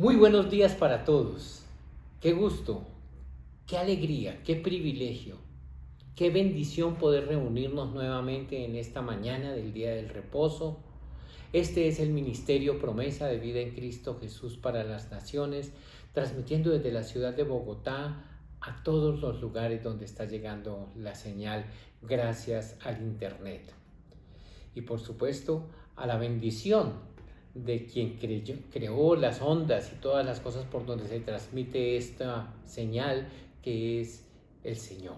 Muy buenos días para todos. Qué gusto, qué alegría, qué privilegio, qué bendición poder reunirnos nuevamente en esta mañana del Día del Reposo. Este es el Ministerio Promesa de Vida en Cristo Jesús para las Naciones, transmitiendo desde la ciudad de Bogotá a todos los lugares donde está llegando la señal gracias al Internet. Y por supuesto a la bendición de quien creó las ondas y todas las cosas por donde se transmite esta señal, que es el Señor.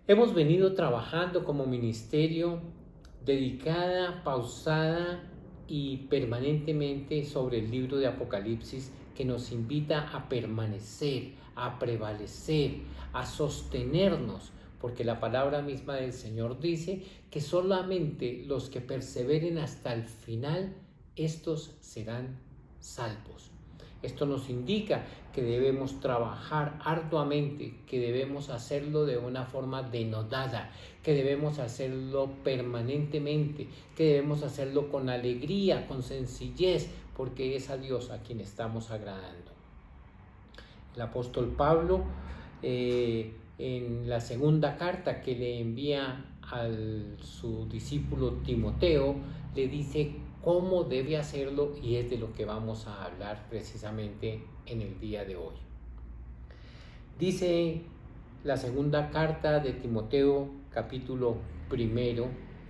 Hemos venido trabajando como ministerio dedicada, pausada y permanentemente sobre el libro de Apocalipsis, que nos invita a permanecer, a prevalecer, a sostenernos, porque la palabra misma del Señor dice que solamente los que perseveren hasta el final, estos serán salvos. Esto nos indica que debemos trabajar arduamente, que debemos hacerlo de una forma denodada, que debemos hacerlo permanentemente, que debemos hacerlo con alegría, con sencillez, porque es a Dios a quien estamos agradando. El apóstol Pablo, en la segunda carta que le envía a su discípulo Timoteo, le dice cómo debe hacerlo, y es de lo que vamos a hablar precisamente en el día de hoy. Dice la segunda carta de Timoteo, capítulo 1,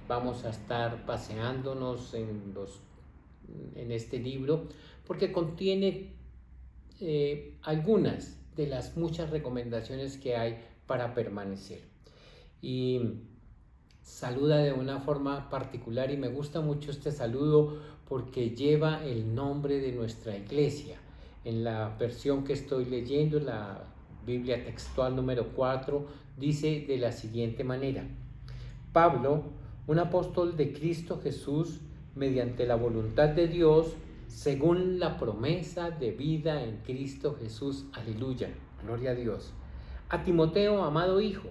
vamos a estar paseándonos en este libro, porque contiene algunas de las muchas recomendaciones que hay para permanecer. Y saluda de una forma particular, y me gusta mucho este saludo porque lleva el nombre de nuestra iglesia. En la versión que estoy leyendo, la Biblia textual número 4, dice de la siguiente manera: Pablo, un apóstol de Cristo Jesús, mediante la voluntad de Dios, según la promesa de vida en Cristo Jesús. Aleluya, gloria a Dios. A Timoteo, amado hijo,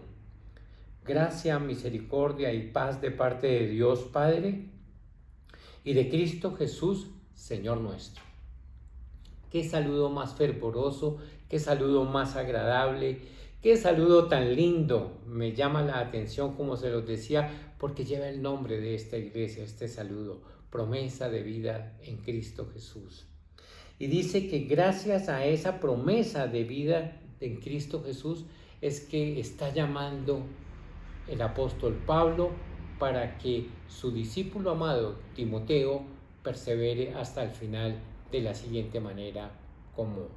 gracia, misericordia y paz de parte de Dios Padre y de Cristo Jesús, Señor nuestro. Qué saludo más fervoroso, qué saludo más agradable, qué saludo tan lindo. Me llama la atención, como se los decía, porque lleva el nombre de esta iglesia, este saludo: promesa de vida en Cristo Jesús. Y dice que gracias a esa promesa de vida en Cristo Jesús es que está llamando el apóstol Pablo para que su discípulo amado Timoteo persevere hasta el final, de la siguiente manera como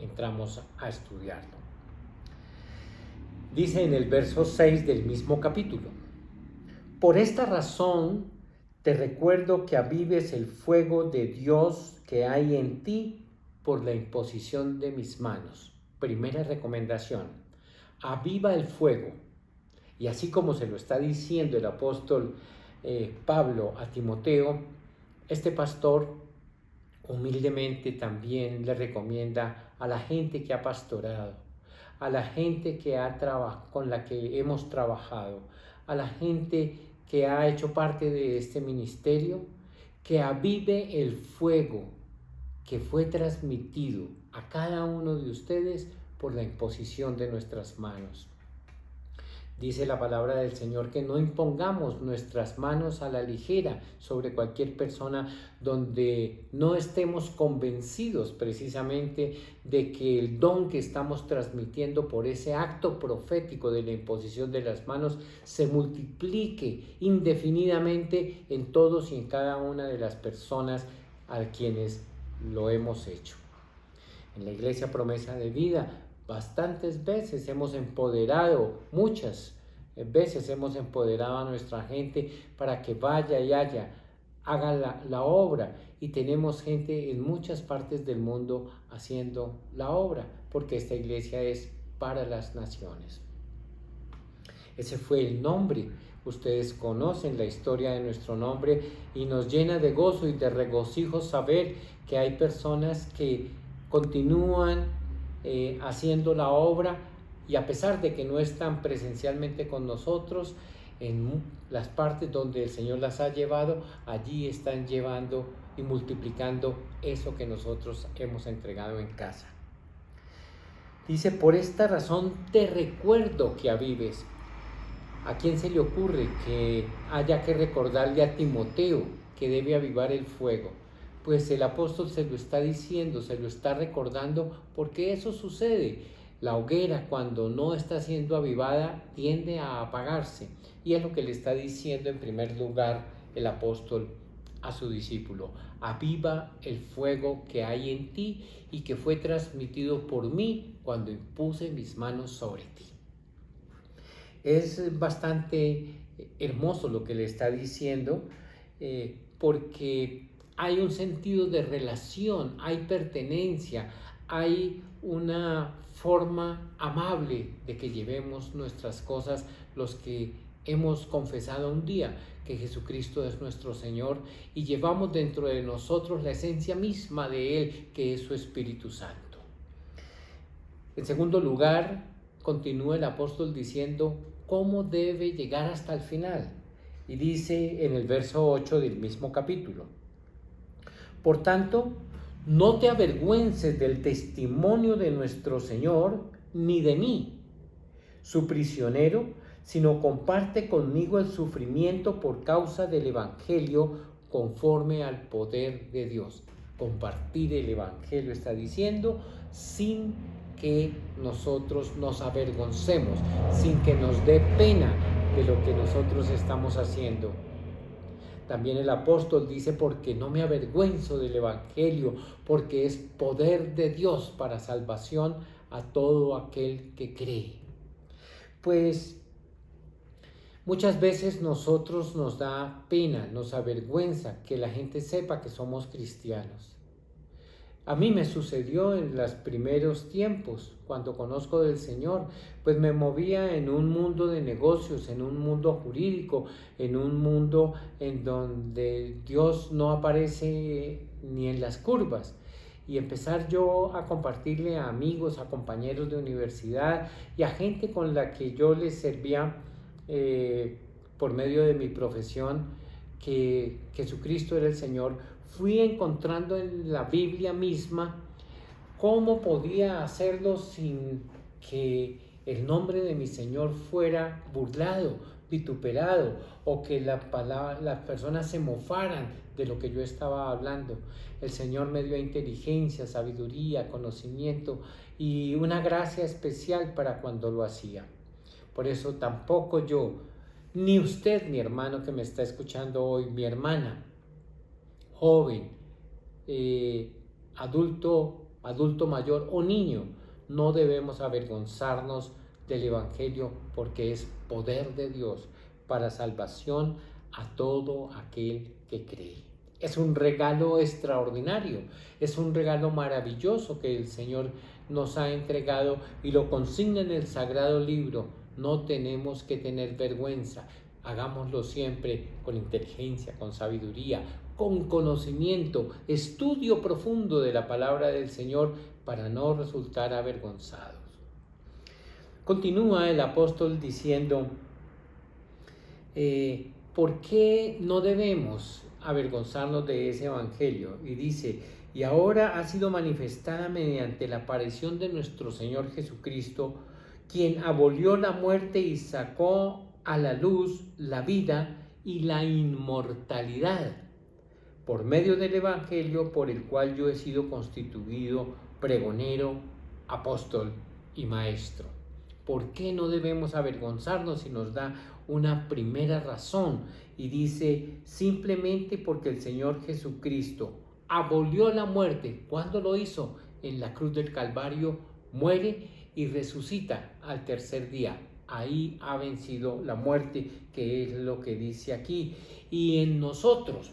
entramos a estudiarlo. Dice en el verso 6 del mismo capítulo: por esta razón te recuerdo que avives el fuego de Dios que hay en ti por la imposición de mis manos. Primera recomendación: aviva el fuego. Y así como se lo está diciendo el apóstol Pablo a Timoteo, este pastor humildemente también le recomienda a la gente que ha pastorado, a la gente que con la que hemos trabajado, a la gente que ha hecho parte de este ministerio, que avive el fuego que fue transmitido a cada uno de ustedes por la imposición de nuestras manos. Dice la palabra del Señor que no impongamos nuestras manos a la ligera sobre cualquier persona donde no estemos convencidos precisamente de que el don que estamos transmitiendo por ese acto profético de la imposición de las manos se multiplique indefinidamente en todos y en cada una de las personas a quienes lo hemos hecho. En la Iglesia Promesa de Vida, bastantes veces hemos empoderado, muchas veces hemos empoderado a nuestra gente para que vaya y haga la obra, y tenemos gente en muchas partes del mundo haciendo la obra, porque esta iglesia es para las naciones. Ese fue el nombre. Ustedes conocen la historia de nuestro nombre y nos llena de gozo y de regocijo saber que hay personas que continúan haciendo la obra, y a pesar de que no están presencialmente con nosotros, en las partes donde el Señor las ha llevado, allí están llevando y multiplicando eso que nosotros hemos entregado en casa. Dice, por esta razón te recuerdo que avives. ¿A quién se le ocurre que haya que recordarle a Timoteo que debe avivar el fuego? Pues el apóstol se lo está diciendo, se lo está recordando, porque eso sucede. La hoguera, cuando no está siendo avivada, tiende a apagarse. Y es lo que le está diciendo en primer lugar el apóstol a su discípulo. Aviva el fuego que hay en ti y que fue transmitido por mí cuando impuse mis manos sobre ti. Es bastante hermoso lo que le está diciendo, porque hay un sentido de relación, hay pertenencia, hay una forma amable de que llevemos nuestras cosas los que hemos confesado un día que Jesucristo es nuestro Señor y llevamos dentro de nosotros la esencia misma de Él, que es su Espíritu Santo. En segundo lugar, continúa el apóstol diciendo cómo debe llegar hasta el final. Y dice en el verso 8 del mismo capítulo: por tanto, no te avergüences del testimonio de nuestro Señor, ni de mí, su prisionero, sino comparte conmigo el sufrimiento por causa del Evangelio conforme al poder de Dios. Compartir el Evangelio, está diciendo, sin que nosotros nos avergoncemos, sin que nos dé pena de lo que nosotros estamos haciendo. También el apóstol dice, porque no me avergüenzo del Evangelio, porque es poder de Dios para salvación a todo aquel que cree. Pues muchas veces nosotros nos da pena, nos avergüenza que la gente sepa que somos cristianos. A mí me sucedió en los primeros tiempos, cuando conozco del Señor, pues me movía en un mundo de negocios, en un mundo jurídico, en un mundo en donde Dios no aparece ni en las curvas. Y empezar yo a compartirle a amigos, a compañeros de universidad y a gente con la que yo les servía por medio de mi profesión, que Jesucristo era el Señor. Fui encontrando en la Biblia misma cómo podía hacerlo sin que el nombre de mi Señor fuera burlado, vituperado, o que las personas se mofaran de lo que yo estaba hablando. El Señor me dio inteligencia, sabiduría, conocimiento y una gracia especial para cuando lo hacía. Por eso tampoco yo, ni usted, mi hermano que me está escuchando hoy, mi hermana, joven, adulto mayor o niño, no debemos avergonzarnos del Evangelio, porque es poder de Dios para salvación a todo aquel que cree. Es un regalo extraordinario, es un regalo maravilloso que el Señor nos ha entregado y lo consigna en el Sagrado Libro. No tenemos que tener vergüenza, hagámoslo siempre con inteligencia, con sabiduría, con conocimiento, estudio profundo de la palabra del Señor para no resultar avergonzados. Continúa el apóstol diciendo, ¿por qué no debemos avergonzarnos de ese evangelio? Y dice, y ahora ha sido manifestada mediante la aparición de nuestro Señor Jesucristo, quien abolió la muerte y sacó a la luz la vida y la inmortalidad, por medio del Evangelio por el cual yo he sido constituido pregonero, apóstol y maestro. ¿Por qué no debemos avergonzarnos? Y nos da una primera razón, y dice, simplemente porque el Señor Jesucristo abolió la muerte. ¿Cuándo lo hizo? En la cruz del Calvario, muere y resucita al tercer día. Ahí ha vencido la muerte, que es lo que dice aquí. Y en nosotros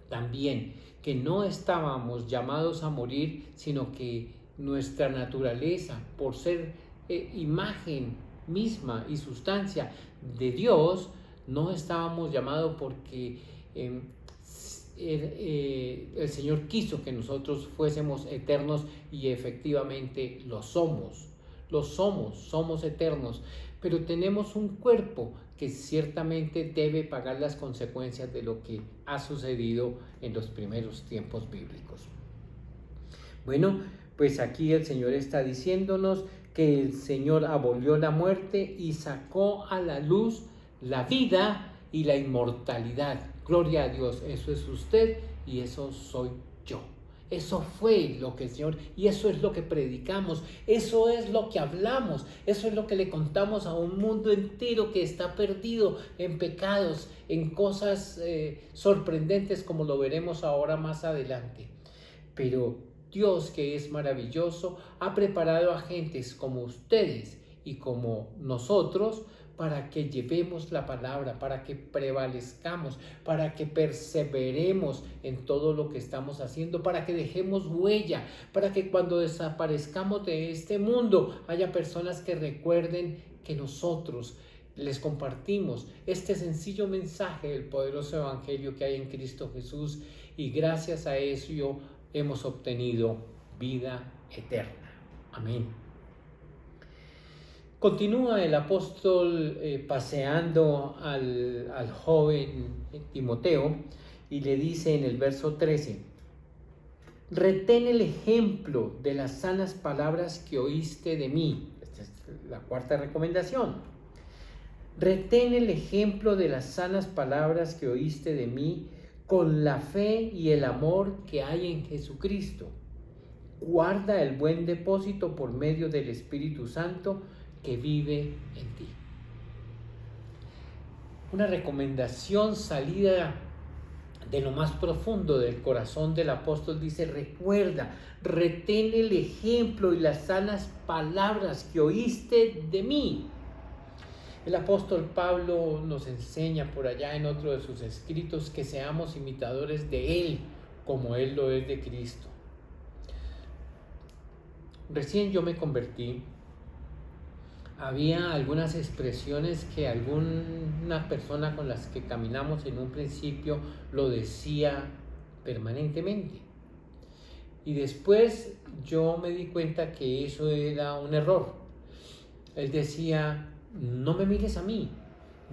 también, que no estábamos llamados a morir, sino que nuestra naturaleza, por ser imagen misma y sustancia de Dios, no estábamos llamados porque el Señor quiso que nosotros fuésemos eternos, y efectivamente lo somos. Somos eternos, pero tenemos un cuerpo que ciertamente debe pagar las consecuencias de lo que ha sucedido en los primeros tiempos bíblicos. Bueno, pues aquí el Señor está diciéndonos que el Señor abolió la muerte y sacó a la luz la vida y la inmortalidad. Gloria a Dios, eso es usted y eso soy yo. Eso fue lo que el Señor, y eso es lo que predicamos, eso es lo que hablamos, eso es lo que le contamos a un mundo entero que está perdido en pecados, en cosas sorprendentes, como lo veremos ahora más adelante. Pero Dios, que es maravilloso, ha preparado a gentes como ustedes y como nosotros para que llevemos la palabra, para que prevalezcamos, para que perseveremos en todo lo que estamos haciendo, para que dejemos huella, para que cuando desaparezcamos de este mundo haya personas que recuerden que nosotros les compartimos este sencillo mensaje del poderoso evangelio que hay en Cristo Jesús, y gracias a eso hemos obtenido vida eterna. Amén. Continúa el apóstol paseando al joven Timoteo y le dice en el verso 13: retén el ejemplo de las sanas palabras que oíste de mí. Esta es la cuarta recomendación. Retén el ejemplo de las sanas palabras que oíste de mí con la fe y el amor que hay en Jesucristo. Guarda el buen depósito por medio del Espíritu Santo que vive en ti. Una recomendación salida de lo más profundo del corazón del apóstol dice: recuerda, retén el ejemplo y las sanas palabras que oíste de mí. El apóstol Pablo nos enseña por allá en otro de sus escritos que seamos imitadores de él, como él lo es de Cristo. Recién yo me convertí. Había algunas expresiones que alguna persona con las que caminamos en un principio lo decía permanentemente. Y después yo me di cuenta que eso era un error. Él decía: no me mires a mí,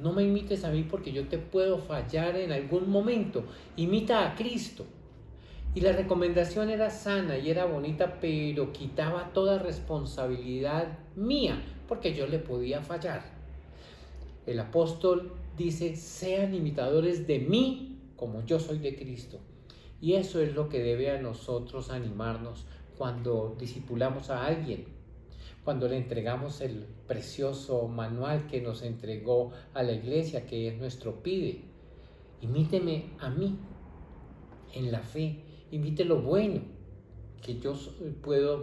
no me imites a mí porque yo te puedo fallar en algún momento. Imita a Cristo. Y la recomendación era sana y era bonita, pero quitaba toda responsabilidad mía, porque yo le podía fallar. El apóstol dice: sean imitadores de mí como yo soy de Cristo. Y eso es lo que debe a nosotros animarnos cuando discipulamos a alguien, cuando le entregamos el precioso manual que nos entregó a la iglesia, que es nuestro PIDE. Imíteme a mí en la fe, imite lo bueno que yo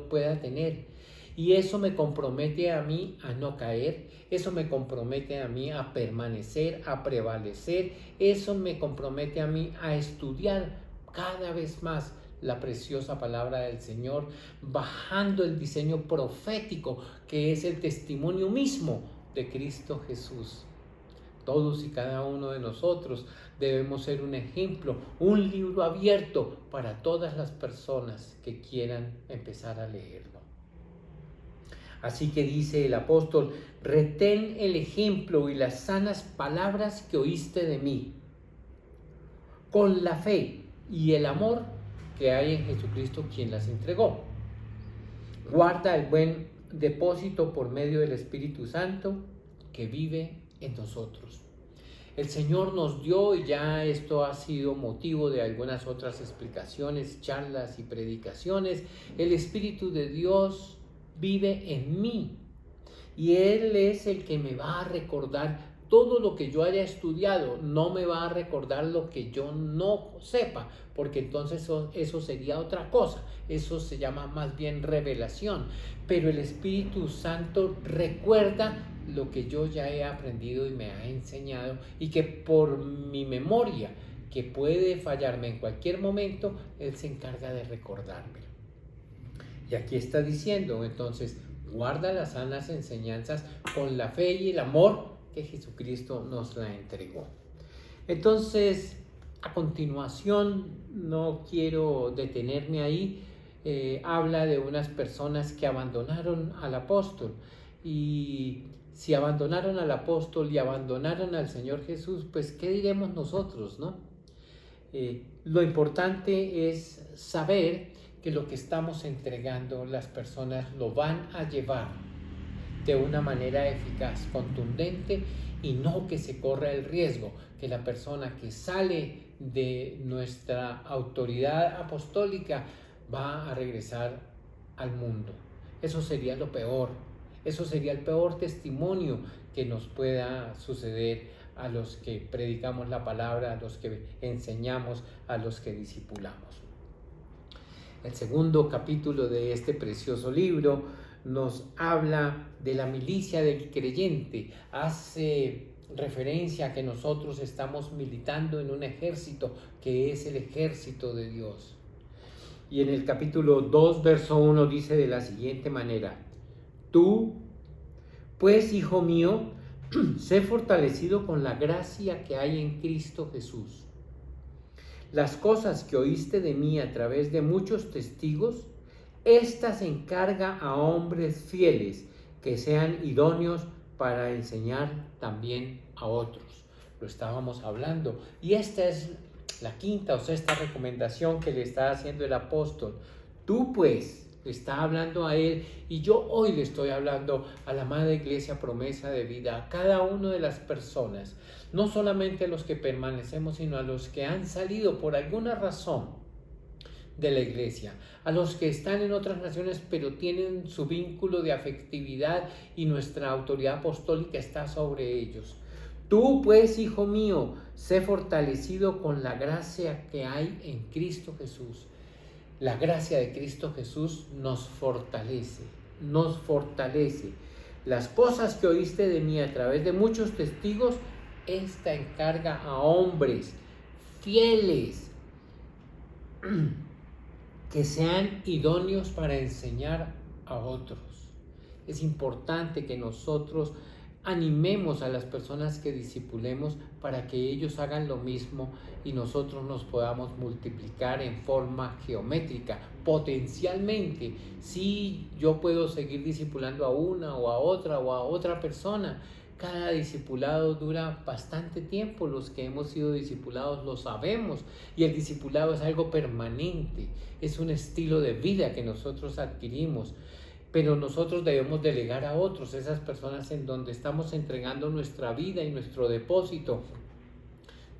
pueda tener. Y eso me compromete a mí a no caer, eso me compromete a mí a permanecer, a prevalecer, eso me compromete a mí a estudiar cada vez más la preciosa palabra del Señor, bajando el diseño profético que es el testimonio mismo de Cristo Jesús. Todos y cada uno de nosotros debemos ser un ejemplo, un libro abierto para todas las personas que quieran empezar a leerlo. Así que dice el apóstol: retén el ejemplo y las sanas palabras que oíste de mí, con la fe y el amor que hay en Jesucristo, quien las entregó. Guarda el buen depósito por medio del Espíritu Santo que vive en nosotros. El Señor nos dio, y ya esto ha sido motivo de algunas otras explicaciones, charlas y predicaciones, el Espíritu de Dios vive en mí y Él es el que me va a recordar todo lo que yo haya estudiado. No me va a recordar lo que yo no sepa, porque entonces eso sería otra cosa. Eso se llama más bien revelación. Pero el Espíritu Santo recuerda lo que yo ya he aprendido y me ha enseñado, y que por mi memoria, que puede fallarme en cualquier momento, Él se encarga de recordármelo. Y aquí está diciendo entonces: guarda las sanas enseñanzas con la fe y el amor que Jesucristo nos la entregó. Entonces, a continuación, no quiero detenerme ahí, habla de unas personas que abandonaron al apóstol Y si abandonaron al apóstol y abandonaron al Señor Jesús, pues ¿qué diremos nosotros, no? Lo importante es saber que lo que estamos entregando, las personas lo van a llevar de una manera eficaz, contundente, y no que se corra el riesgo que la persona que sale de nuestra autoridad apostólica va a regresar al mundo. Eso sería lo peor. Eso sería el peor testimonio que nos pueda suceder a los que predicamos la palabra, a los que enseñamos, a los que discipulamos. El segundo capítulo de este precioso libro nos habla de la milicia del creyente. Hace referencia a que nosotros estamos militando en un ejército que es el ejército de Dios. Y en el capítulo 2, verso 1 dice de la siguiente manera: Tú, pues, hijo mío, sé fortalecido con la gracia que hay en Cristo Jesús. Las cosas que oíste de mí a través de muchos testigos, estas encarga a hombres fieles que sean idóneos para enseñar también a otros. Lo estábamos hablando. Y esta es la quinta o sexta recomendación que le está haciendo el apóstol. Tú, pues, está hablando a él, y yo hoy le estoy hablando a la Madre Iglesia Promesa de Vida, a cada una de las personas, no solamente a los que permanecemos, sino a los que han salido por alguna razón de la iglesia, a los que están en otras naciones pero tienen su vínculo de afectividad y nuestra autoridad apostólica está sobre ellos. Tú, pues, hijo mío, sé fortalecido con la gracia que hay en Cristo Jesús. La gracia de Cristo Jesús nos fortalece, nos fortalece. Las cosas que oíste de mí a través de muchos testigos, esta encarga a hombres fieles que sean idóneos para enseñar a otros. Es importante que nosotros animemos a las personas que discipulemos para que ellos hagan lo mismo y nosotros nos podamos multiplicar en forma geométrica. Potencialmente, si yo puedo seguir discipulando a una o a otra persona, cada discipulado dura bastante tiempo. Los que hemos sido discipulados lo sabemos, y el discipulado es algo permanente, es un estilo de vida que nosotros adquirimos. Pero nosotros debemos delegar a otros, esas personas en donde estamos entregando nuestra vida y nuestro depósito,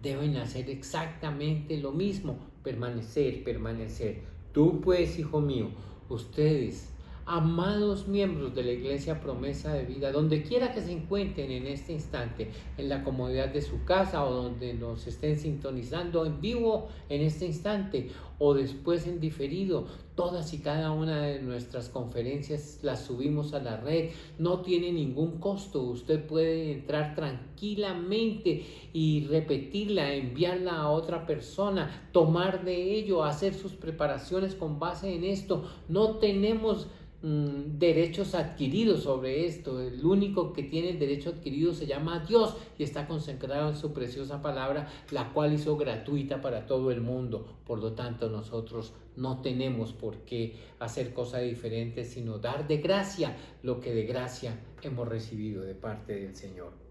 deben hacer exactamente lo mismo, permanecer. Tú, pues, hijo mío, ustedes, amados miembros de la Iglesia Promesa de Vida, donde quiera que se encuentren en este instante, en la comodidad de su casa o donde nos estén sintonizando en vivo en este instante o después en diferido, todas y cada una de nuestras conferencias las subimos a la red, no tiene ningún costo, usted puede entrar tranquilamente y repetirla, enviarla a otra persona, tomar de ello, hacer sus preparaciones con base en esto. No tenemos derechos adquiridos sobre esto. El único que tiene el derecho adquirido se llama Dios y está consagrado en su preciosa palabra, la cual hizo gratuita para todo el mundo. Por lo tanto, nosotros no tenemos por qué hacer cosas diferentes, sino dar de gracia lo que de gracia hemos recibido de parte del Señor.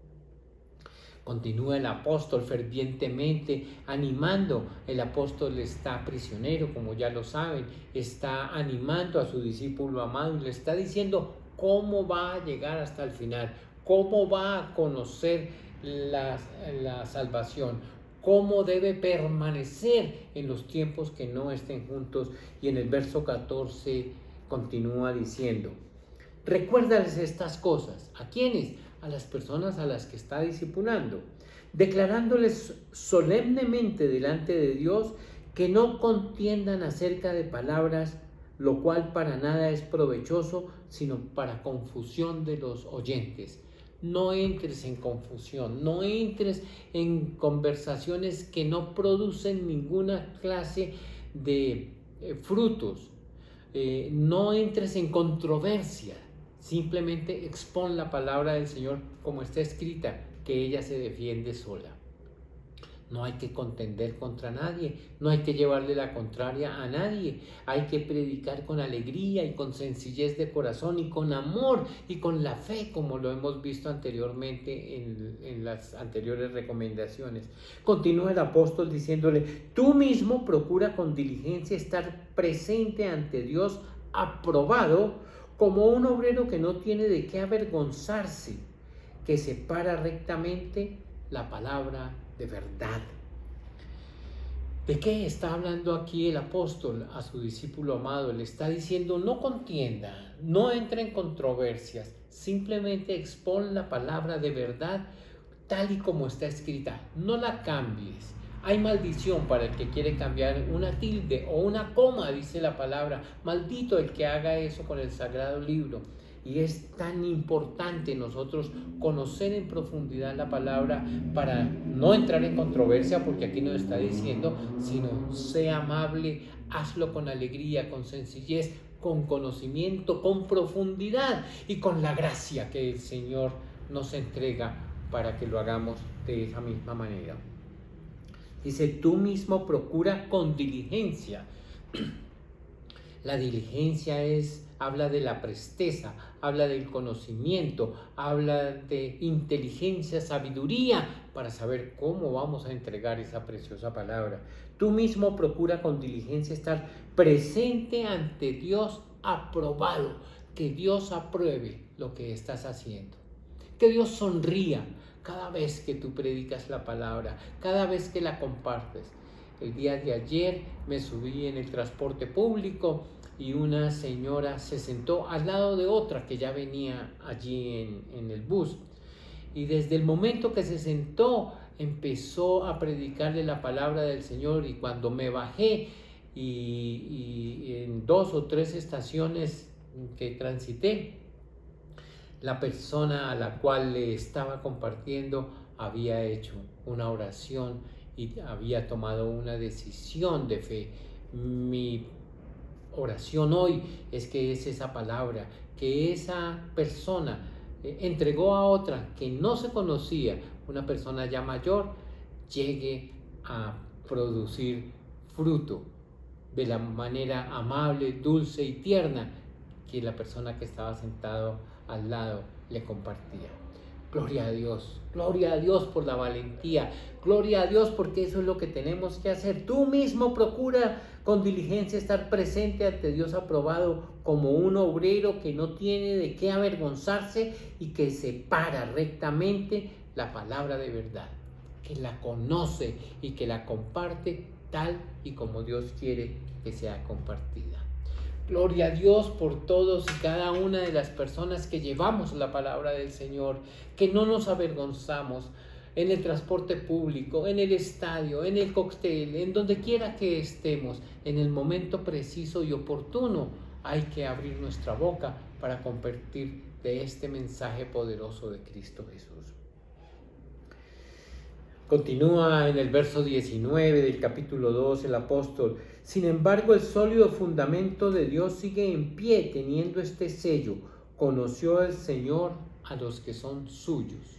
Continúa el apóstol fervientemente animando. El apóstol está prisionero, como ya lo saben, está animando a su discípulo amado y le está diciendo cómo va a llegar hasta el final, cómo va a conocer la salvación, cómo debe permanecer en los tiempos que no estén juntos. Y en el verso 14 continúa diciendo: recuérdales estas cosas. ¿A quiénes? A las personas a las que está discipulando, declarándoles solemnemente delante de Dios que no contiendan acerca de palabras, lo cual para nada es provechoso, sino para confusión de los oyentes. No entres en confusión, no entres en conversaciones que no producen ninguna clase de frutos, no entres en controversia. Simplemente expon la palabra del Señor como está escrita, que ella se defiende sola. No hay que contender contra nadie, no hay que llevarle la contraria a nadie. Hay que predicar con alegría y con sencillez de corazón y con amor y con la fe, como lo hemos visto anteriormente en las anteriores recomendaciones. Continúa el apóstol diciéndole: tú mismo procura con diligencia estar presente ante Dios, aprobado, como un obrero que no tiene de qué avergonzarse, que separa rectamente la palabra de verdad. ¿De qué está hablando aquí el apóstol a su discípulo amado? Le está diciendo: no contienda, no entre en controversias, simplemente expon la palabra de verdad tal y como está escrita, no la cambies. Hay maldición para el que quiere cambiar una tilde o una coma, dice la palabra. Maldito el que haga eso con el sagrado libro. Y es tan importante nosotros conocer en profundidad la palabra para no entrar en controversia, porque aquí nos está diciendo, sino sea amable, hazlo con alegría, con sencillez, con conocimiento, con profundidad y con la gracia que el Señor nos entrega para que lo hagamos de esa misma manera. Dice: tú mismo procura con diligencia. La diligencia habla de la presteza, habla del conocimiento, habla de inteligencia, sabiduría, para saber cómo vamos a entregar esa preciosa palabra. Tú mismo procura con diligencia estar presente ante Dios, aprobado, que Dios apruebe lo que estás haciendo, que Dios sonría cada vez que tú predicas la palabra, cada vez que la compartes. El día de ayer me subí en el transporte público y una señora se sentó al lado de otra que ya venía allí en el bus. Y desde el momento que se sentó, empezó a predicarle la palabra del Señor. Y cuando me bajé y en 2 o 3 estaciones que transité, la persona a la cual le estaba compartiendo había hecho una oración y había tomado una decisión de fe. Mi oración hoy es que es esa palabra, que esa persona entregó a otra que no se conocía, una persona ya mayor, llegue a producir fruto de la manera amable, dulce y tierna que la persona que estaba sentado al lado le compartía. Gloria a Dios por la valentía, gloria a Dios porque eso es lo que tenemos que hacer. Tú mismo procura con diligencia estar presente ante Dios, aprobado, como un obrero que no tiene de qué avergonzarse y que separa rectamente la palabra de verdad, que la conoce y que la comparte tal y como Dios quiere que sea compartida. Gloria a Dios por todos y cada una de las personas que llevamos la palabra del Señor, que no nos avergonzamos en el transporte público, en el estadio, en el cóctel, en donde quiera que estemos, en el momento preciso y oportuno, hay que abrir nuestra boca para compartir de este mensaje poderoso de Cristo Jesús. Continúa en el verso 19 del capítulo 2 el apóstol: sin embargo, el sólido fundamento de Dios sigue en pie, teniendo este sello: conoció el Señor a los que son suyos.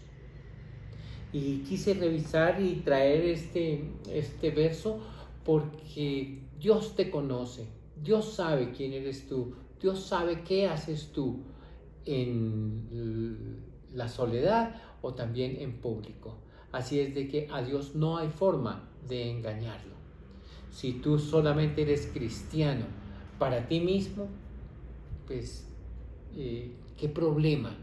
Y quise revisar y traer este verso porque Dios te conoce, Dios sabe quién eres tú, Dios sabe qué haces tú en la soledad o también en público. Así es de que a Dios no hay forma de engañarlo. Si tú solamente eres cristiano para ti mismo, pues qué problema,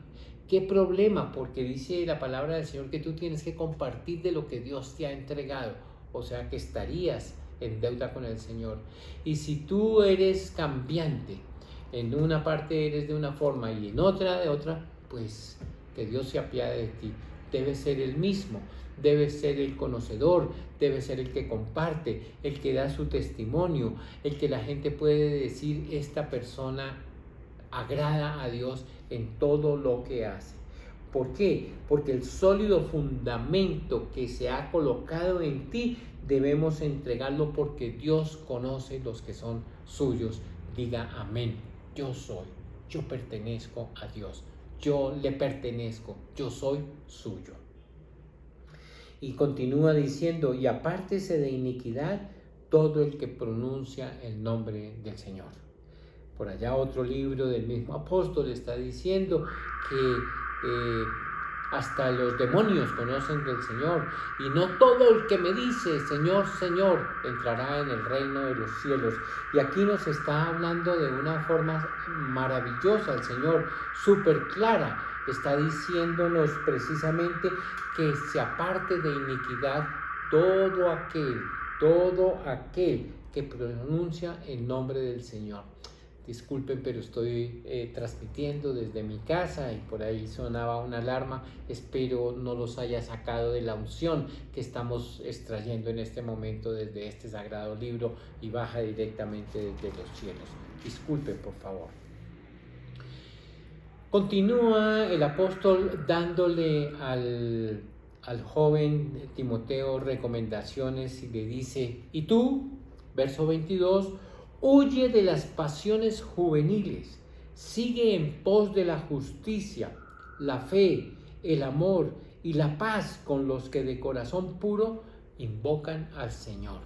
porque dice la palabra del Señor que tú tienes que compartir de lo que Dios te ha entregado, o sea que estarías en deuda con el Señor. Y si tú eres cambiante, en una parte eres de una forma y en otra de otra, pues que Dios se apiade de ti. Debe ser el mismo, debe ser el conocedor, debe ser el que comparte, el que da su testimonio, el que la gente puede decir: esta persona agrada a Dios en todo lo que hace. ¿Por qué? Porque el sólido fundamento que se ha colocado en ti debemos entregarlo, porque Dios conoce los que son suyos. Diga amén. Yo soy, yo pertenezco a Dios, yo le pertenezco, yo soy suyo. Y continúa diciendo, y apártese de iniquidad todo el que pronuncia el nombre del Señor. Por allá otro libro del mismo apóstol está diciendo que hasta los demonios conocen del Señor, y no todo el que me dice Señor, Señor, entrará en el reino de los cielos. Y aquí nos está hablando de una forma maravillosa el Señor, súper clara. Está diciéndonos precisamente que se aparte de iniquidad todo aquel que pronuncia el nombre del Señor. Disculpen, pero estoy transmitiendo desde mi casa y por ahí sonaba una alarma. Espero no los haya sacado de la unción que estamos extrayendo en este momento desde este sagrado libro y baja directamente desde los cielos. Disculpen, por favor. Continúa el apóstol dándole al joven Timoteo recomendaciones y le dice, y tú, verso 22, huye de las pasiones juveniles, sigue en pos de la justicia, la fe, el amor y la paz con los que de corazón puro invocan al Señor.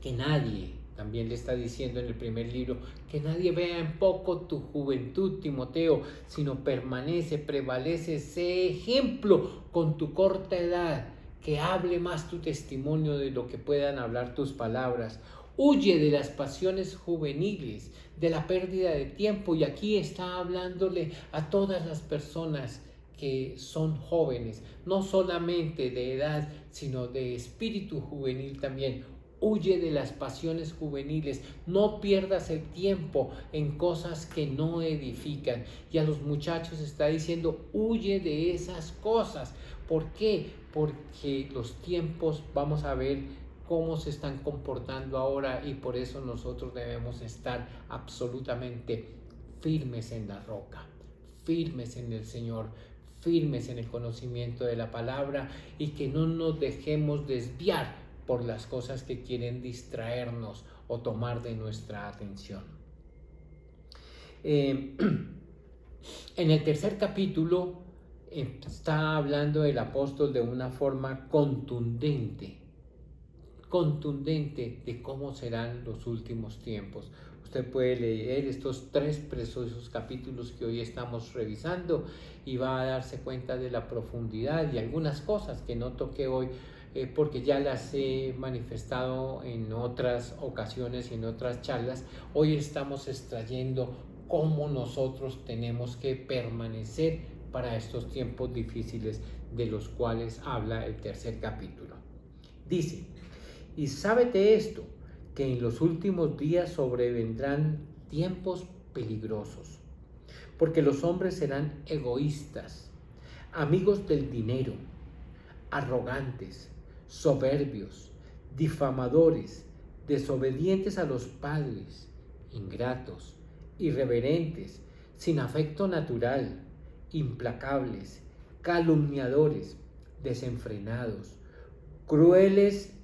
Que nadie, también le está diciendo en el primer libro, que nadie vea en poco tu juventud, Timoteo, sino prevalece, sé ejemplo con tu corta edad, que hable más tu testimonio de lo que puedan hablar tus palabras. Huye de las pasiones juveniles, de la pérdida de tiempo, y aquí está hablándole a todas las personas que son jóvenes, no solamente de edad, sino de espíritu juvenil también. Huye de las pasiones juveniles, no pierdas el tiempo en cosas que no edifican. Y a los muchachos está diciendo, huye de esas cosas. ¿Por qué? Porque los tiempos, vamos a ver cómo se están comportando ahora, y por eso nosotros debemos estar absolutamente firmes en la roca, firmes en el Señor, firmes en el conocimiento de la palabra, y que no nos dejemos desviar por las cosas que quieren distraernos o tomar de nuestra atención. En el tercer capítulo está hablando el apóstol de una forma contundente de cómo serán los últimos tiempos. Usted puede leer estos 3 preciosos capítulos que hoy estamos revisando y va a darse cuenta de la profundidad y algunas cosas que no toqué hoy porque ya las he manifestado en otras ocasiones y en otras charlas. Hoy estamos extrayendo cómo nosotros tenemos que permanecer para estos tiempos difíciles de los cuales habla el tercer capítulo. Dice, y sábete esto, que en los últimos días sobrevendrán tiempos peligrosos, porque los hombres serán egoístas, amigos del dinero, arrogantes, soberbios, difamadores, desobedientes a los padres, ingratos, irreverentes, sin afecto natural, implacables, calumniadores, desenfrenados, crueles,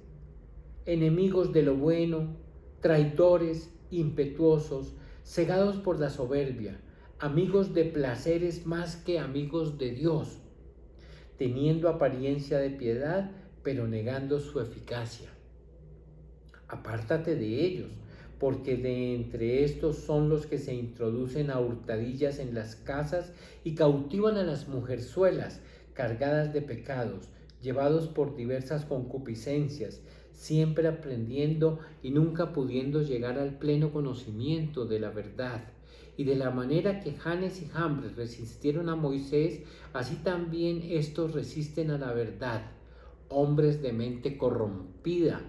enemigos de lo bueno, traidores, impetuosos, cegados por la soberbia, amigos de placeres más que amigos de Dios, teniendo apariencia de piedad, pero negando su eficacia. Apártate de ellos, porque de entre estos son los que se introducen a hurtadillas en las casas y cautivan a las mujerzuelas, cargadas de pecados, llevados por diversas concupiscencias, siempre aprendiendo y nunca pudiendo llegar al pleno conocimiento de la verdad. Y de la manera que Janes y Jambres resistieron a Moisés, así también estos resisten a la verdad, hombres de mente corrompida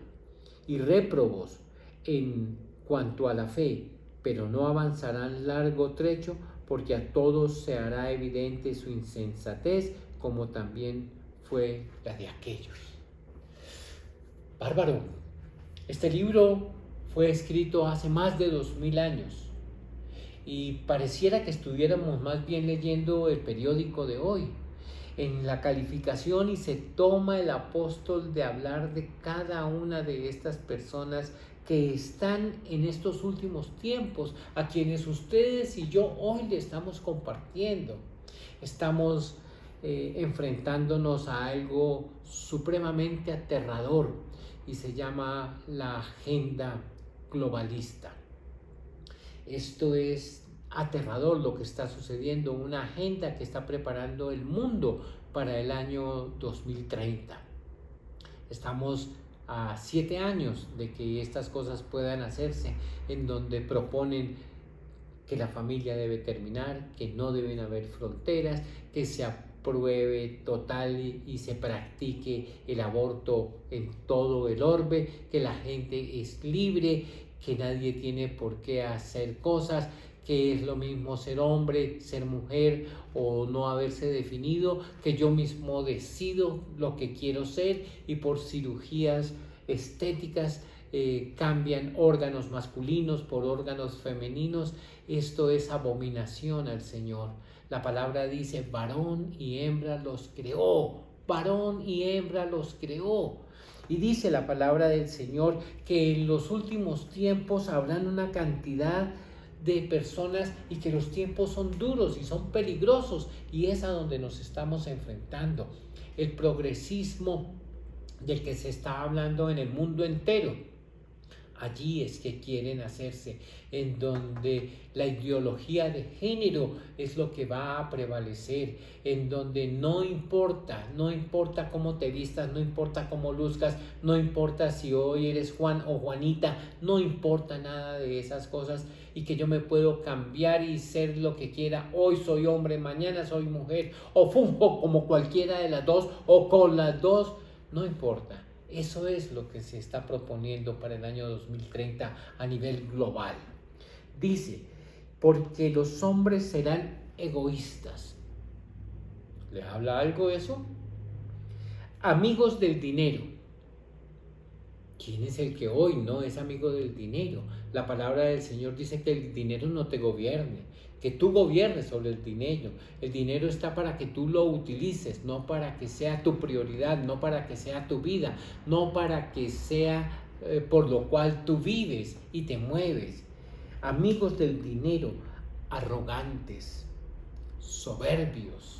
y réprobos en cuanto a la fe, pero no avanzarán largo trecho, porque a todos se hará evidente su insensatez, como también fue la de aquellos. Bárbaro. Este libro fue escrito hace más de 2000 años y pareciera que estuviéramos más bien leyendo el periódico de hoy. En la calificación, y se toma el apóstol de hablar de cada una de estas personas que están en estos últimos tiempos, a quienes ustedes y yo hoy le estamos compartiendo. Estamos enfrentándonos a algo supremamente aterrador y se llama la agenda globalista. Esto es aterrador lo que está sucediendo, una agenda que está preparando el mundo para el año 2030. Estamos a 7 años de que estas cosas puedan hacerse, en donde proponen que la familia debe terminar, que no deben haber fronteras, que se apruebe total y se practique el aborto en todo el orbe, que la gente es libre, que nadie tiene por qué hacer cosas, que es lo mismo ser hombre, ser mujer o no haberse definido, que yo mismo decido lo que quiero ser y por cirugías estéticas cambian órganos masculinos por órganos femeninos. Esto es abominación al Señor. La palabra dice, varón y hembra los creó, varón y hembra los creó. Y dice la palabra del Señor que en los últimos tiempos habrán una cantidad de personas y que los tiempos son duros y son peligrosos, y es a donde nos estamos enfrentando. El progresismo del que se está hablando en el mundo entero, allí es que quieren hacerse, en donde la ideología de género es lo que va a prevalecer, en donde no importa cómo te vistas, no importa cómo luzcas, no importa si hoy eres Juan o Juanita, no importa nada de esas cosas, y que yo me puedo cambiar y ser lo que quiera. Hoy soy hombre, mañana soy mujer, o funjo como cualquiera de las dos, o con las dos, no importa. Eso es lo que se está proponiendo para el año 2030 a nivel global. Dice, porque los hombres serán egoístas. ¿Le habla algo eso? Amigos del dinero. ¿Quién es el que hoy no es amigo del dinero? La palabra del Señor dice que el dinero no te gobierne, que tú gobiernes sobre el dinero. El dinero está para que tú lo utilices, no para que sea tu prioridad, no para que sea tu vida, no para que sea por lo cual tú vives y te mueves. Amigos del dinero, arrogantes, soberbios.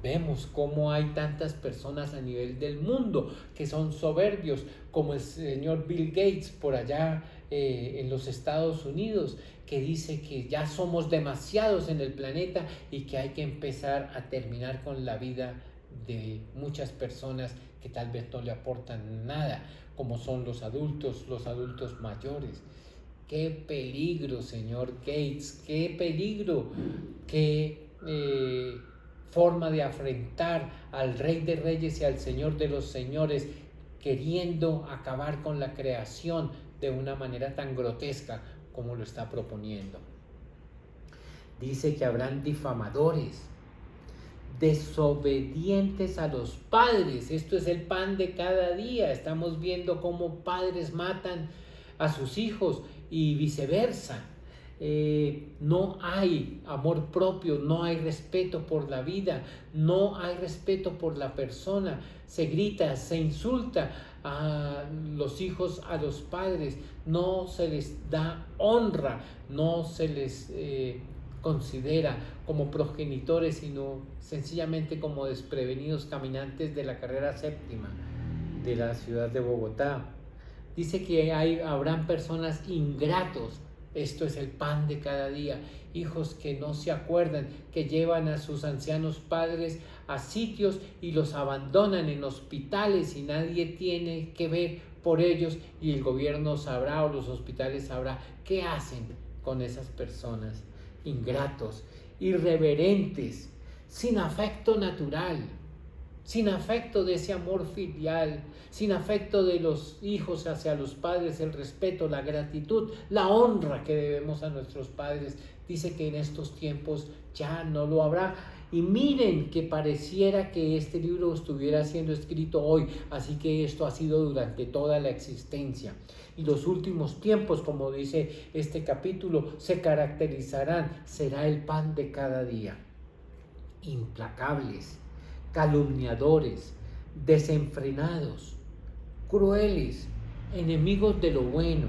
Vemos cómo hay tantas personas a nivel del mundo que son soberbios, como el señor Bill Gates por allá en los Estados Unidos, que dice que ya somos demasiados en el planeta y que hay que empezar a terminar con la vida de muchas personas que tal vez no le aportan nada, como son los adultos mayores. ¡Qué peligro, señor Gates! ¡Qué peligro! ¡Qué forma de afrentar al Rey de Reyes y al Señor de los Señores, queriendo acabar con la creación de una manera tan grotesca como lo está proponiendo! Dice que habrán difamadores, desobedientes a los padres. Esto es el pan de cada día. Estamos viendo cómo padres matan a sus hijos y viceversa. No hay amor propio, no hay respeto por la vida, no hay respeto por la persona. Se grita, se insulta a los hijos, a los padres, no se les da honra, no se les considera como progenitores, sino sencillamente como desprevenidos caminantes de la carrera séptima de la ciudad de Bogotá. Dice que habrán personas ingratos. Esto es el pan de cada día. Hijos que no se acuerdan, que llevan a sus ancianos padres a sitios y los abandonan en hospitales y nadie tiene que ver por ellos, y el gobierno sabrá o los hospitales sabrá qué hacen con esas personas. Ingratos, irreverentes, sin afecto natural, sin afecto de ese amor filial, sin afecto de los hijos hacia los padres, el respeto, la gratitud, la honra que debemos a nuestros padres. Dice que en estos tiempos ya no lo habrá. Y miren que pareciera que este libro estuviera siendo escrito hoy, así que esto ha sido durante toda la existencia. Y los últimos tiempos, como dice este capítulo, se caracterizarán, será el pan de cada día. Implacables, calumniadores, desenfrenados, crueles, enemigos de lo bueno,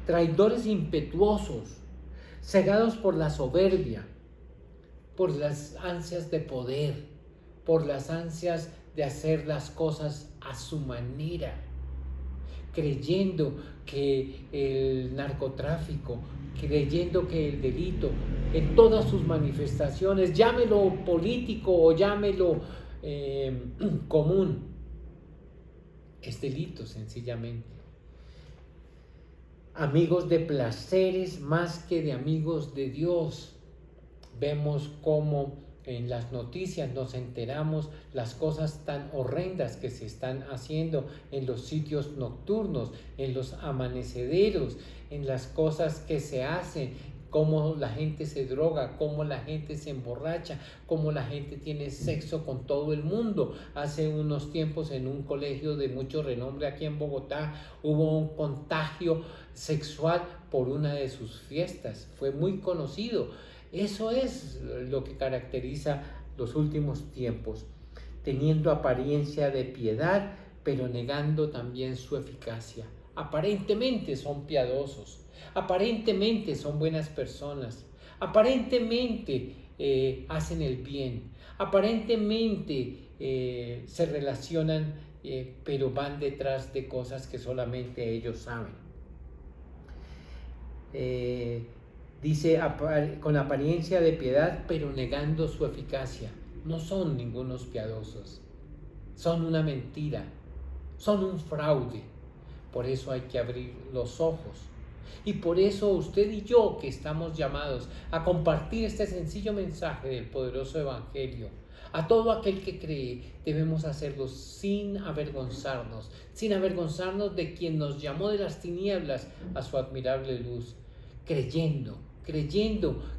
traidores impetuosos, cegados por la soberbia, por las ansias de poder, por las ansias de hacer las cosas a su manera, creyendo que el narcotráfico, creyendo que el delito en todas sus manifestaciones, llámelo político o llámelo común, es delito sencillamente. Amigos de placeres más que de amigos de Dios. Vemos cómo en las noticias nos enteramos las cosas tan horrendas que se están haciendo en los sitios nocturnos, en los amanecederos, en las cosas que se hacen, cómo la gente se droga, cómo la gente se emborracha, cómo la gente tiene sexo con todo el mundo. Hace unos tiempos en un colegio de mucho renombre aquí en Bogotá hubo un contagio sexual por una de sus fiestas. Fue muy conocido. Eso es lo que caracteriza los últimos tiempos, teniendo apariencia de piedad, pero negando también su eficacia. Aparentemente son piadosos, aparentemente son buenas personas, aparentemente hacen el bien, aparentemente se relacionan, pero van detrás de cosas que solamente ellos saben. Dice, con apariencia de piedad, pero negando su eficacia. No son ningunos piadosos, son una mentira, son un fraude. Por eso hay que abrir los ojos. Y por eso usted y yo, que estamos llamados a compartir este sencillo mensaje del poderoso evangelio, a todo aquel que cree, debemos hacerlo sin avergonzarnos de quien nos llamó de las tinieblas a su admirable luz, creyendo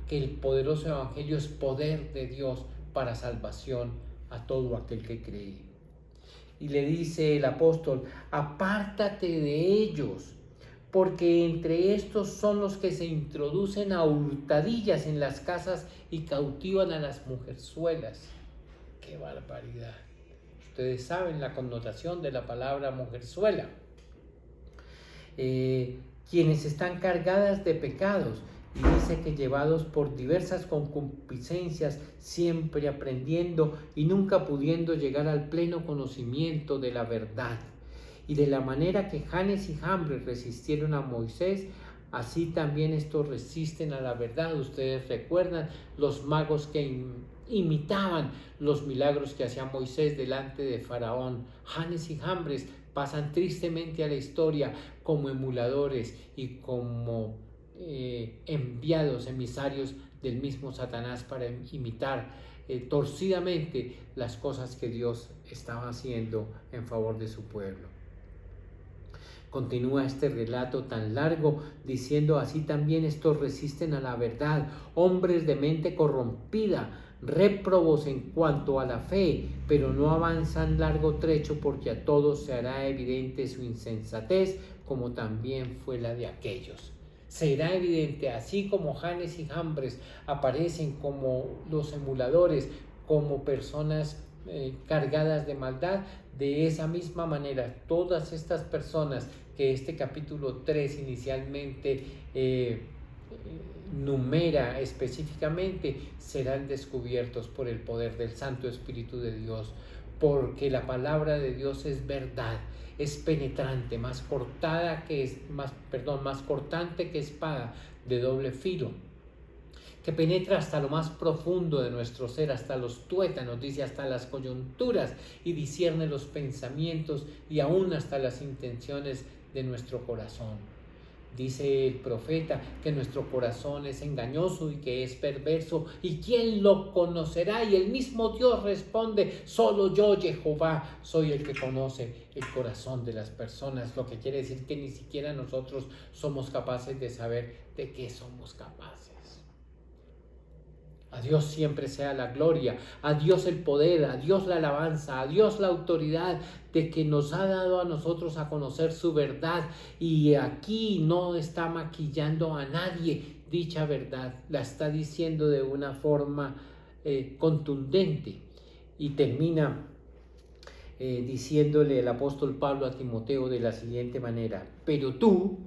que el poderoso evangelio es poder de Dios para salvación a todo aquel que cree. Y le dice el apóstol, apártate de ellos, porque entre estos son los que se introducen a hurtadillas en las casas y cautivan a las mujerzuelas. ¡Qué barbaridad! Ustedes saben la connotación de la palabra mujerzuela. Quienes están cargadas de pecados, y dice que llevados por diversas concupiscencias, siempre aprendiendo y nunca pudiendo llegar al pleno conocimiento de la verdad. Y de la manera que Janes y Jambres resistieron a Moisés, así también estos resisten a la verdad. Ustedes recuerdan los magos que imitaban los milagros que hacía Moisés delante de Faraón. Janes y Jambres pasan tristemente a la historia como emuladores y como enviados, emisarios del mismo Satanás para imitar torcidamente las cosas que Dios estaba haciendo en favor de su pueblo. Continúa este relato tan largo diciendo, así también estos resisten a la verdad, hombres de mente corrompida, réprobos en cuanto a la fe, pero no avanzan largo trecho, porque a todos se hará evidente su insensatez, como también fue la de aquellos. Será evidente, así como Janes y Jambres aparecen como los emuladores, como personas cargadas de maldad, de esa misma manera todas estas personas que este capítulo 3 inicialmente numera específicamente, serán descubiertos por el poder del Santo Espíritu de Dios, porque la palabra de Dios es verdad, es penetrante, más cortante que espada de doble filo, que penetra hasta lo más profundo de nuestro ser, hasta los tuétanos, dice, hasta las coyunturas, y discierne los pensamientos y aún hasta las intenciones de nuestro corazón. Dice el profeta que nuestro corazón es engañoso y que es perverso, ¿y quién lo conocerá? Y el mismo Dios responde, solo yo, Jehová, soy el que conoce el corazón de las personas, lo que quiere decir que ni siquiera nosotros somos capaces de saber de qué somos capaces. A Dios siempre sea la gloria, a Dios el poder, a Dios la alabanza, a Dios la autoridad de que nos ha dado a nosotros a conocer su verdad, y aquí no está maquillando a nadie dicha verdad, la está diciendo de una forma contundente, y termina diciéndole el apóstol Pablo a Timoteo de la siguiente manera, pero tú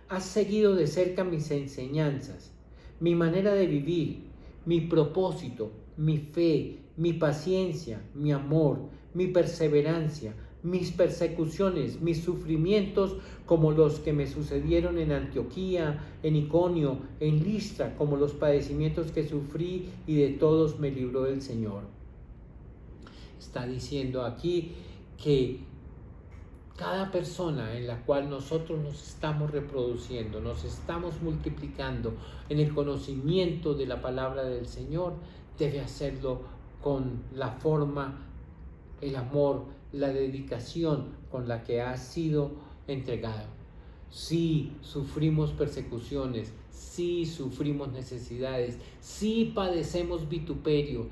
has seguido de cerca mis enseñanzas, mi manera de vivir, mi propósito, mi fe, mi paciencia, mi amor, mi perseverancia, mis persecuciones, mis sufrimientos, como los que me sucedieron en Antioquía, en Iconio, en Listra, como los padecimientos que sufrí, y de todos me libró el Señor. Está diciendo aquí que cada persona en la cual nosotros nos estamos reproduciendo, nos estamos multiplicando en el conocimiento de la palabra del Señor, debe hacerlo con la forma, el amor, la dedicación con la que ha sido entregado. Sí sufrimos persecuciones, sí sufrimos necesidades, sí padecemos vituperio,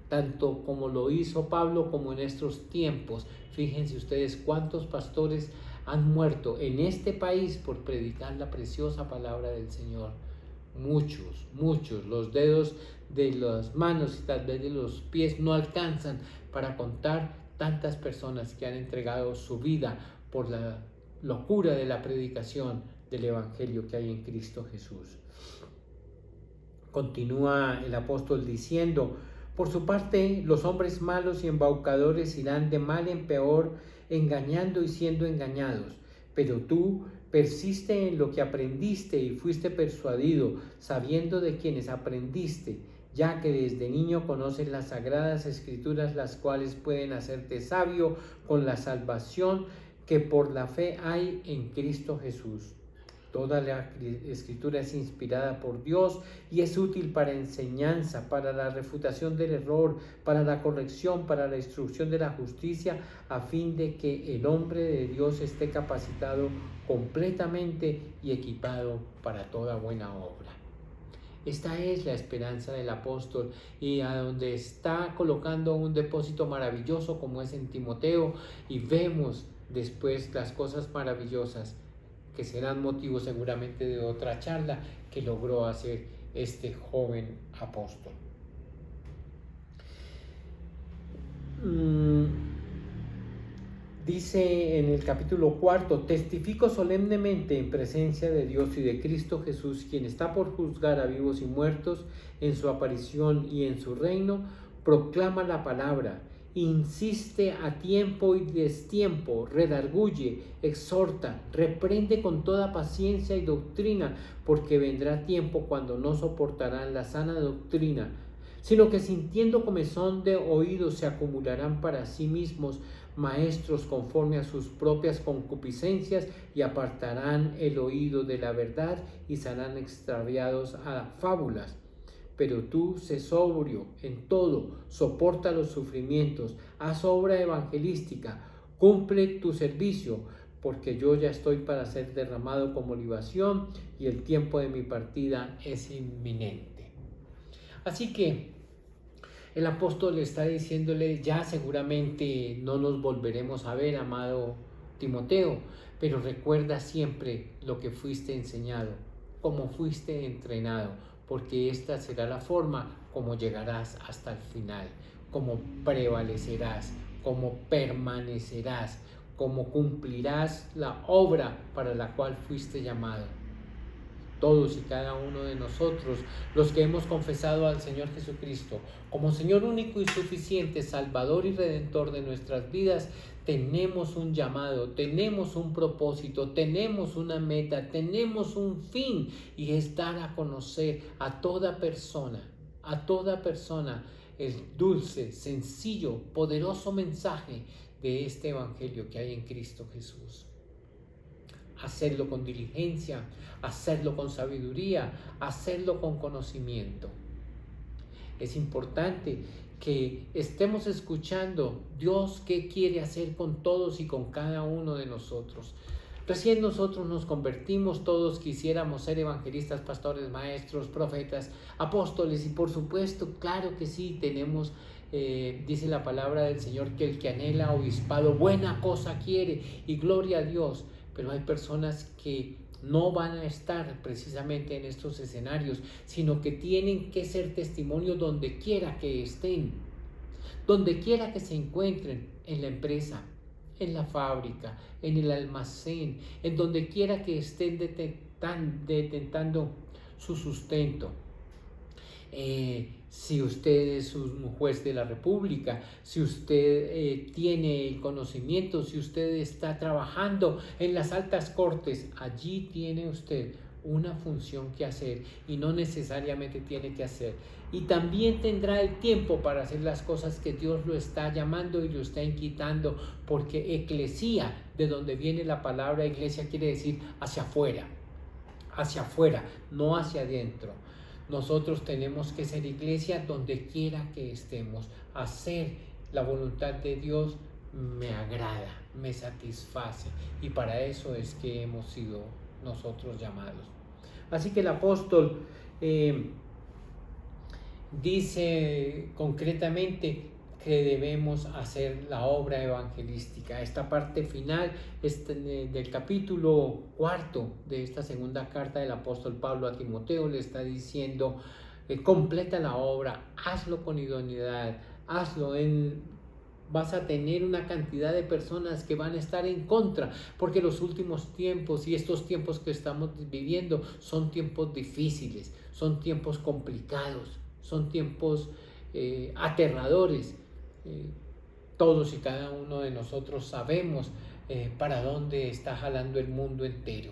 tanto como lo hizo Pablo como en estos tiempos. Fíjense ustedes cuántos pastores han muerto en este país por predicar la preciosa palabra del Señor. Muchos, muchos. Los dedos de las manos y tal vez de los pies no alcanzan para contar tantas personas que han entregado su vida por la locura de la predicación del Evangelio que hay en Cristo Jesús. Continúa el apóstol diciendo: por su parte, los hombres malos y embaucadores irán de mal en peor, engañando y siendo engañados. Pero tú persiste en lo que aprendiste y fuiste persuadido, sabiendo de quienes aprendiste, ya que desde niño conoces las sagradas escrituras, las cuales pueden hacerte sabio con la salvación que por la fe hay en Cristo Jesús. Toda la escritura es inspirada por Dios y es útil para enseñanza, para la refutación del error, para la corrección, para la instrucción de la justicia, a fin de que el hombre de Dios esté capacitado completamente y equipado para toda buena obra. Esta es la esperanza del apóstol, y a donde está colocando un depósito maravilloso como es en Timoteo, y vemos después las cosas maravillosas que serán motivo seguramente de otra charla que logró hacer este joven apóstol. Dice en el capítulo 4: testifico solemnemente en presencia de Dios y de Cristo Jesús, quien está por juzgar a vivos y muertos en su aparición y en su reino, proclama la palabra, insiste a tiempo y destiempo, redarguye, exhorta, reprende con toda paciencia y doctrina, porque vendrá tiempo cuando no soportarán la sana doctrina, sino que sintiendo comezón de oídos se acumularán para sí mismos maestros conforme a sus propias concupiscencias, y apartarán el oído de la verdad y serán extraviados a fábulas. Pero tú sé sobrio en todo, soporta los sufrimientos, haz obra evangelística, cumple tu servicio, porque yo ya estoy para ser derramado como libación y el tiempo de mi partida es inminente. Así que el apóstol está diciéndole: ya seguramente no nos volveremos a ver, amado Timoteo, pero recuerda siempre lo que fuiste enseñado, cómo fuiste entrenado, porque esta será la forma como llegarás hasta el final, cómo prevalecerás, cómo permanecerás, cómo cumplirás la obra para la cual fuiste llamado. Todos y cada uno de nosotros, los que hemos confesado al Señor Jesucristo como Señor único y suficiente, Salvador y Redentor de nuestras vidas, tenemos un llamado, tenemos un propósito, tenemos una meta, tenemos un fin, y es dar a conocer a toda persona el dulce, sencillo, poderoso mensaje de este evangelio que hay en Cristo Jesús. Hacerlo con diligencia, hacerlo con sabiduría, hacerlo con conocimiento. Es importante que estemos escuchando Dios qué quiere hacer con todos y con cada uno de nosotros. Recién nosotros nos convertimos, todos quisiéramos ser evangelistas, pastores, maestros, profetas, apóstoles, y por supuesto, claro que sí, tenemos, dice la palabra del Señor, que el que anhela obispado buena cosa quiere, y gloria a Dios. Pero hay personas que no van a estar precisamente en estos escenarios, sino que tienen que ser testimonio donde quiera que estén, donde quiera que se encuentren, en la empresa, en la fábrica, en el almacén, en donde quiera que estén detentando su sustento. Si usted es un juez de la República, si usted tiene el conocimiento, si usted está trabajando en las altas cortes, allí tiene usted una función que hacer y no necesariamente tiene que hacer. Y también tendrá el tiempo para hacer las cosas que Dios lo está llamando y lo está inquietando, porque eclesía, de donde viene la palabra iglesia, quiere decir hacia afuera, no hacia adentro. Nosotros tenemos que ser iglesia donde quiera que estemos. Hacer la voluntad de Dios me agrada, me satisface, y para eso es que hemos sido nosotros llamados. Así que el apóstol dice concretamente que debemos hacer la obra evangelística. Esta parte final del capítulo 4 de esta segunda carta del apóstol Pablo a Timoteo le está diciendo: completa la obra, hazlo con idoneidad, hazlo vas a tener una cantidad de personas que van a estar en contra, porque los últimos tiempos y estos tiempos que estamos viviendo son tiempos difíciles, son tiempos complicados, son tiempos aterradores. Todos y cada uno de nosotros sabemos para dónde está jalando el mundo entero.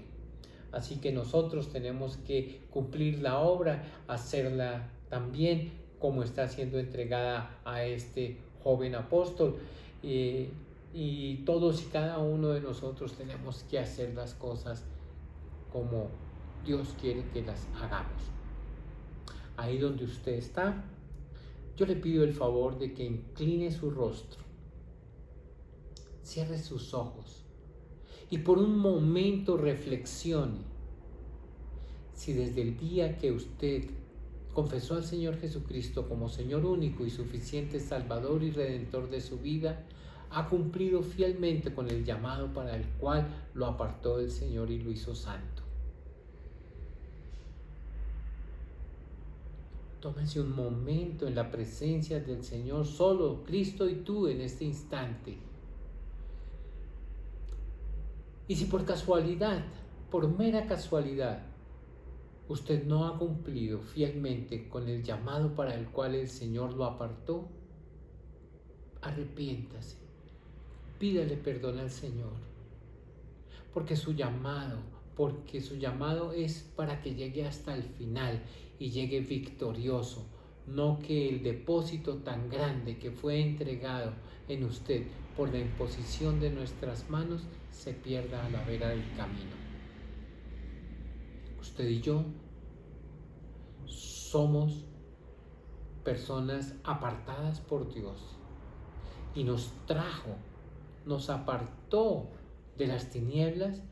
Así que nosotros tenemos que cumplir la obra, hacerla también como está siendo entregada a este joven apóstol, y todos y cada uno de nosotros tenemos que hacer las cosas como Dios quiere que las hagamos. Ahí donde usted está, yo le pido el favor de que incline su rostro, cierre sus ojos y por un momento reflexione si desde el día que usted confesó al Señor Jesucristo como Señor único y suficiente Salvador y Redentor de su vida, ha cumplido fielmente con el llamado para el cual lo apartó el Señor y lo hizo santo. Tómense un momento en la presencia del Señor, solo Cristo y tú en este instante. Y si por casualidad, por mera casualidad, usted no ha cumplido fielmente con el llamado para el cual el Señor lo apartó, arrepiéntase, pídale perdón al Señor, porque su llamado es para que llegue hasta el final y llegue victorioso, no que el depósito tan grande que fue entregado en usted por la imposición de nuestras manos se pierda a la vera del camino. Usted y yo somos personas apartadas por Dios y nos apartó de las tinieblas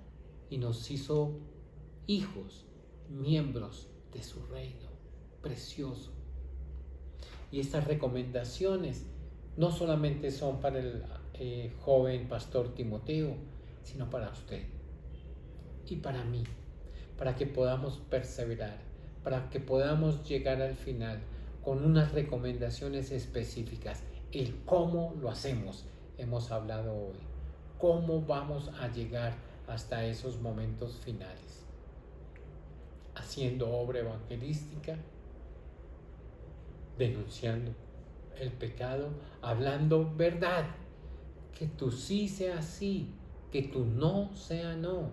y nos hizo hijos, miembros de su reino precioso. Y estas recomendaciones no solamente son para el joven pastor Timoteo, sino para usted y para mí, para que podamos perseverar, para que podamos llegar al final con unas recomendaciones específicas. El cómo lo hacemos, hemos hablado hoy. ¿Cómo vamos a llegar hasta esos momentos finales? Haciendo obra evangelística, denunciando el pecado, hablando verdad, que tu sí sea sí, que tu no sea no,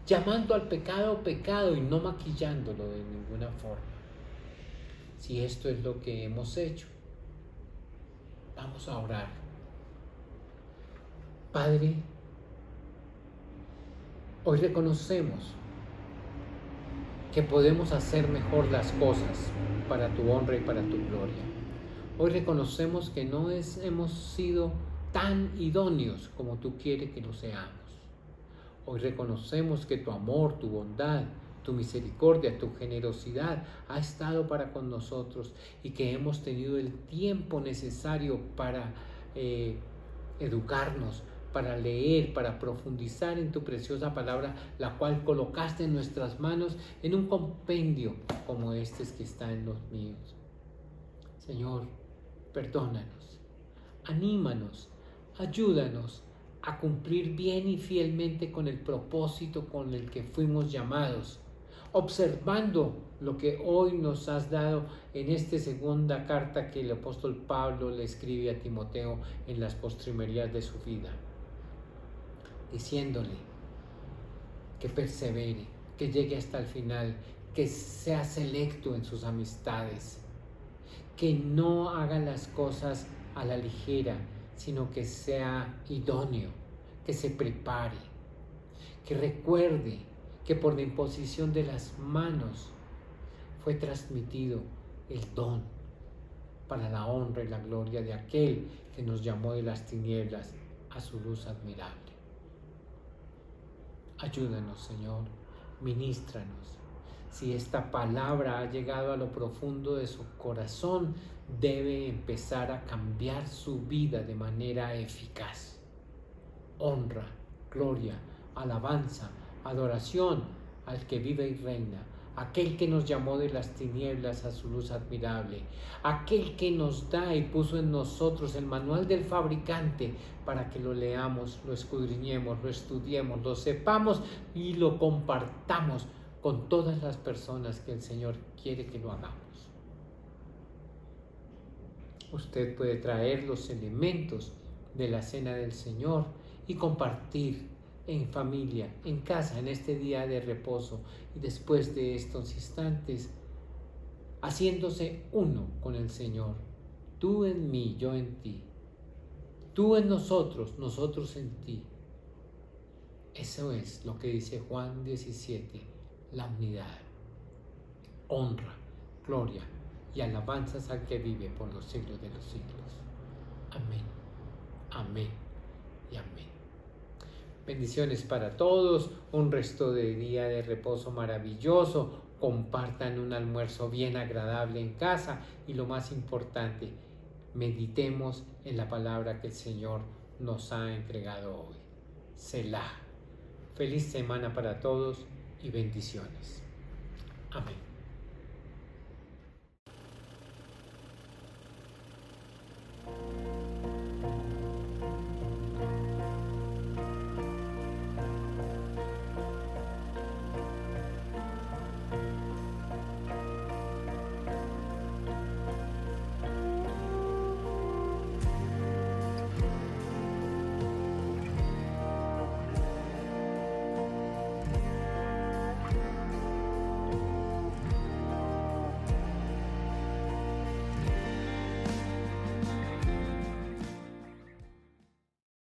llamando al pecado pecado y no maquillándolo de ninguna forma. Si esto es lo que hemos hecho, vamos a orar. Padre, hoy reconocemos que podemos hacer mejor las cosas para tu honra y para tu gloria. Hoy reconocemos que no hemos sido tan idóneos como tú quieres que lo seamos. Hoy reconocemos que tu amor, tu bondad, tu misericordia, tu generosidad ha estado para con nosotros y que hemos tenido el tiempo necesario para educarnos, para leer, para profundizar en tu preciosa palabra, la cual colocaste en nuestras manos en un compendio como este que está en los míos. Señor, perdónanos, anímanos, ayúdanos a cumplir bien y fielmente con el propósito con el que fuimos llamados. observando lo que hoy nos has dado en esta segunda carta que el apóstol Pablo le escribe a Timoteo en las postrimerías de su vida, diciéndole que persevere, que llegue hasta el final, que sea selecto en sus amistades, que no haga las cosas a la ligera, sino que sea idóneo, que se prepare, que recuerde que por la imposición de las manos fue transmitido el don para la honra y la gloria de aquel que nos llamó de las tinieblas a su luz admirable. Ayúdanos, Señor, ministranos. Si esta palabra ha llegado a lo profundo de su corazón, debe empezar a cambiar su vida de manera eficaz. Honra, gloria, alabanza, adoración al que vive y reina, aquel que nos llamó de las tinieblas a su luz admirable, aquel que nos da y puso en nosotros el manual del fabricante para que lo leamos, lo escudriñemos, lo estudiemos, lo sepamos y lo compartamos con todas las personas que el Señor quiere que lo hagamos. Usted puede traer los elementos de la cena del Señor y compartir en familia, en casa, en este día de reposo y después de estos instantes, haciéndose uno con el Señor. Tú en mí, yo en ti. Tú en nosotros, nosotros en ti. Eso es lo que dice Juan 17, la unidad. Honra, gloria y alabanzas al que vive por los siglos de los siglos. Amén, amén y amén. Bendiciones para todos, un resto de día de reposo maravilloso, compartan un almuerzo bien agradable en casa y lo más importante, meditemos en la palabra que el Señor nos ha entregado hoy. Selah. Feliz semana para todos y bendiciones. Amén.